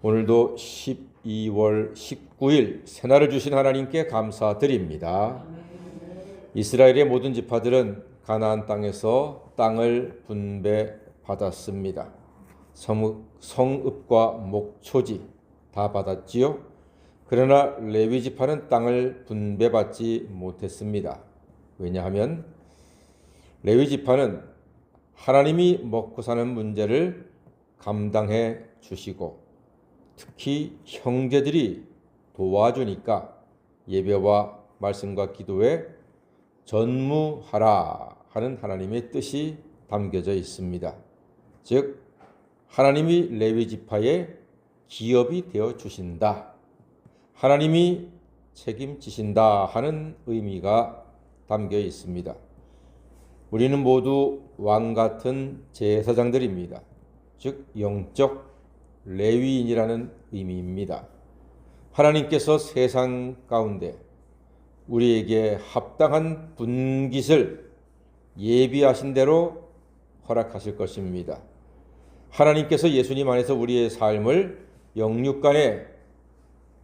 오늘도 12월 19일 새날을 주신 하나님께 감사드립니다. 이스라엘의 모든 지파들은 가나안 땅에서 땅을 분배받았습니다. 성읍과 목초지 다 받았지요. 그러나 레위 지파는 땅을 분배받지 못했습니다. 왜냐하면 레위 지파는 하나님이 먹고 사는 문제를 감당해 주시고 특히 형제들이 도와주니까 예배와 말씀과 기도에 전무하라 하는 하나님의 뜻이 담겨져 있습니다. 즉 하나님이 레위 지파의 기업이 되어 주신다, 하나님이 책임지신다 하는 의미가 담겨 있습니다. 우리는 모두 왕 같은 제사장들입니다. 즉 영적 레위인이라는 의미입니다. 하나님께서 세상 가운데 우리에게 합당한 분깃을 예비하신 대로 허락하실 것입니다. 하나님께서 예수님 안에서 우리의 삶을 영육간에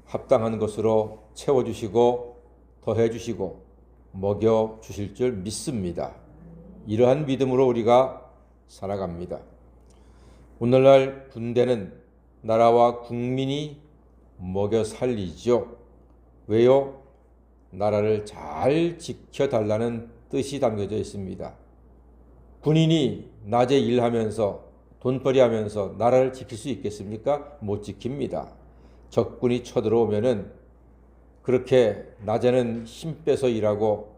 합당한 것으로 채워주시고 더해주시고 먹여주실 줄 믿습니다. 이러한 믿음으로 우리가 살아갑니다. 오늘날 군대는 나라와 국민이 먹여 살리죠. 왜요? 나라를 잘 지켜달라는 뜻이 담겨져 있습니다. 군인이 낮에 일하면서 돈벌이하면서 나라를 지킬 수 있겠습니까? 못 지킵니다. 적군이 쳐들어오면은 그렇게 낮에는 힘 빼서 일하고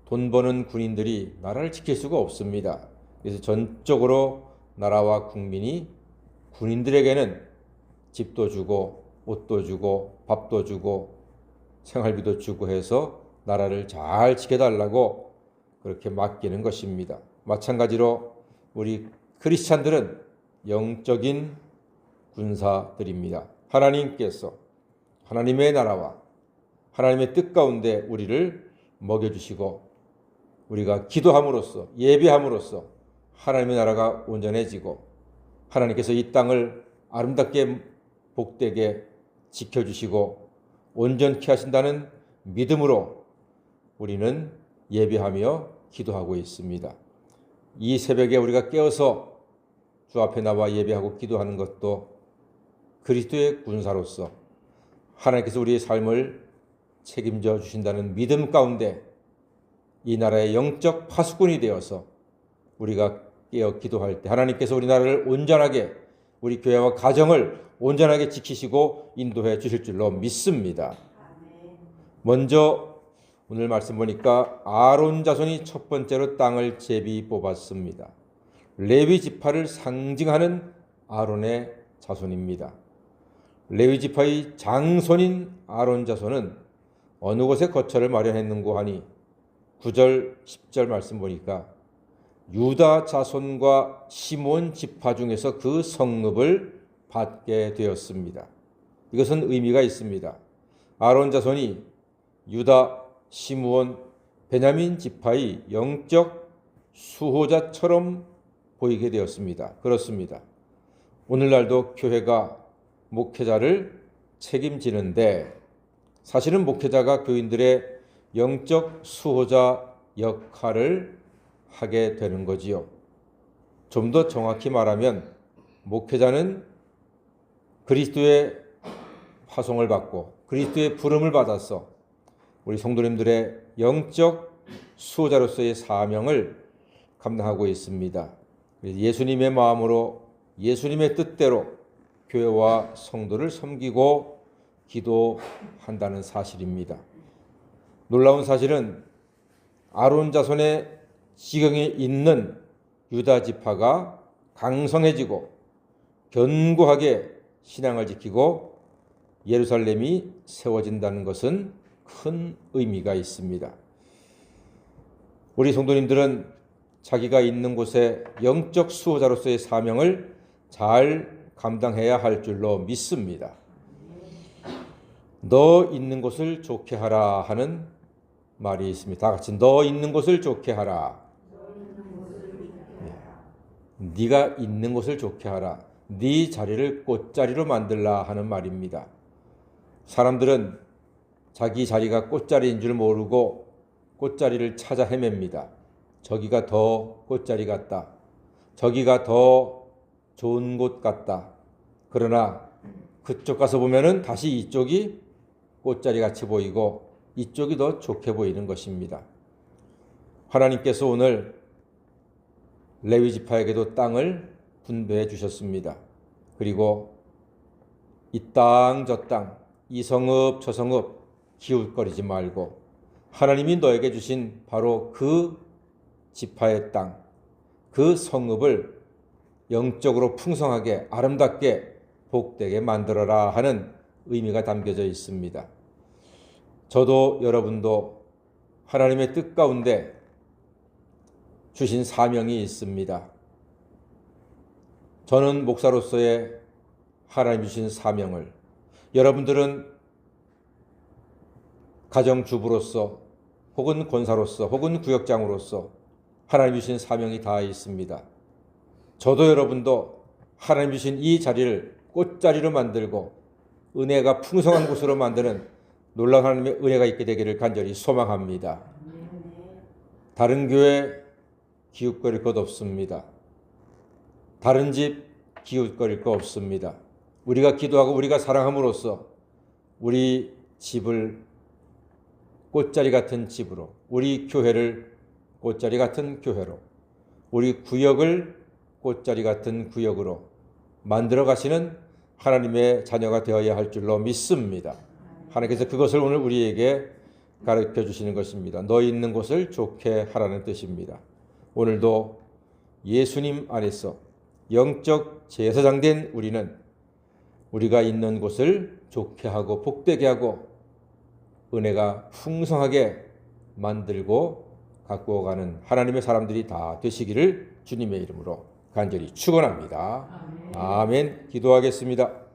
돈 버는 군인들이 나라를 지킬 수가 없습니다. 그래서 전적으로 나라와 국민이 군인들에게는 집도 주고 옷도 주고 밥도 주고 생활비도 주고 해서 나라를 잘 지켜달라고 그렇게 맡기는 것입니다. 마찬가지로 우리 크리스찬들은 영적인 군사들입니다. 하나님께서 하나님의 나라와 하나님의 뜻 가운데 우리를 먹여주시고 우리가 기도함으로써 예배함으로써 하나님의 나라가 온전해지고 하나님께서 이 땅을 아름답게 복되게 지켜주시고 온전케 하신다는 믿음으로 우리는 예배하며 기도하고 있습니다. 이 새벽에 우리가 깨어서 주 앞에 나와 예배하고 기도하는 것도 그리스도의 군사로서 하나님께서 우리의 삶을 책임져 주신다는 믿음 가운데 이 나라의 영적 파수꾼이 되어서 우리가 깨어 기도할 때 하나님께서 우리 나라를 온전하게 우리 교회와 가정을 온전하게 지키시고 인도해 주실 줄로 믿습니다. 먼저 오늘 말씀 보니까 아론 자손이 첫 번째로 땅을 제비 뽑았습니다. 레위 지파를 상징하는 아론의 자손입니다. 레위 지파의 장손인 아론 자손은 어느 곳에 거처를 마련했는고 하니 9절 10절 말씀 보니까 유다 자손과 시몬 지파 중에서 그 성읍을 받게 되었습니다. 이것은 의미가 있습니다. 아론 자손이 유다, 시므온, 베냐민 지파의 영적 수호자처럼 보이게 되었습니다. 그렇습니다. 오늘날도 교회가 목회자를 책임지는데 사실은 목회자가 교인들의 영적 수호자 역할을 하게 되는 거지요. 좀 더 정확히 말하면 목회자는 그리스도의 파송을 받고 그리스도의 부름을 받아서 우리 성도님들의 영적 수호자로서의 사명을 감당하고 있습니다. 예수님의 마음으로 예수님의 뜻대로 교회와 성도를 섬기고 기도한다는 사실입니다. 놀라운 사실은 아론 자손의 지경에 있는 유다 지파가 강성해지고 견고하게 신앙을 지키고 예루살렘이 세워진다는 것은 큰 의미가 있습니다. 우리 성도님들은 자기가 있는 곳에 영적 수호자로서의 사명을 잘 감당해야 할 줄로 믿습니다. 너 있는 곳을 좋게 하라 하는 말이 있습니다. 다 같이 너 있는 곳을 좋게 하라. 네가 있는 곳을 좋게 하라. 네 자리를 꽃자리로 만들라 하는 말입니다. 사람들은 자기 자리가 꽃자리인 줄 모르고 꽃자리를 찾아 헤맵니다. 저기가 더 꽃자리 같다. 저기가 더 좋은 곳 같다. 그러나 그쪽 가서 보면은 다시 이쪽이 꽃자리 같이 보이고 이쪽이 더 좋게 보이는 것입니다. 하나님께서 오늘 레위 지파에게도 땅을 분배해 주셨습니다. 그리고 이 땅 저 땅, 이 성읍 저 성읍 기웃거리지 말고 하나님이 너에게 주신 바로 그 지파의 땅, 그 성읍을 영적으로 풍성하게 아름답게 복되게 만들어라 하는 의미가 담겨져 있습니다. 저도 여러분도 하나님의 뜻 가운데 주신 사명이 있습니다. 저는 목사로서의 하나님 주신 사명을, 여러분들은 가정주부로서 혹은 권사로서 혹은 구역장으로서 하나님 주신 사명이 다 있습니다. 저도 여러분도 하나님 주신 이 자리를 꽃자리로 만들고 은혜가 풍성한 곳으로 만드는 놀라운 하나님의 은혜가 있게 되기를 간절히 소망합니다. 다른 교회 기웃거릴 것 없습니다. 다른 집 기웃거릴 것 없습니다. 우리가 기도하고 우리가 사랑함으로써 우리 집을 꽃자리 같은 집으로, 우리 교회를 꽃자리 같은 교회로, 우리 구역을 꽃자리 같은 구역으로 만들어 가시는 하나님의 자녀가 되어야 할 줄로 믿습니다. 하나님께서 그것을 오늘 우리에게 가르쳐 주시는 것입니다. 너 있는 곳을 좋게 하라는 뜻입니다. 오늘도 예수님 안에서 영적 제사장 된 우리는 우리가 있는 곳을 좋게 하고 복되게 하고 은혜가 풍성하게 만들고 갖고 가는 하나님의 사람들이 다 되시기를 주님의 이름으로 간절히 축원합니다. 아멘. 기도하겠습니다.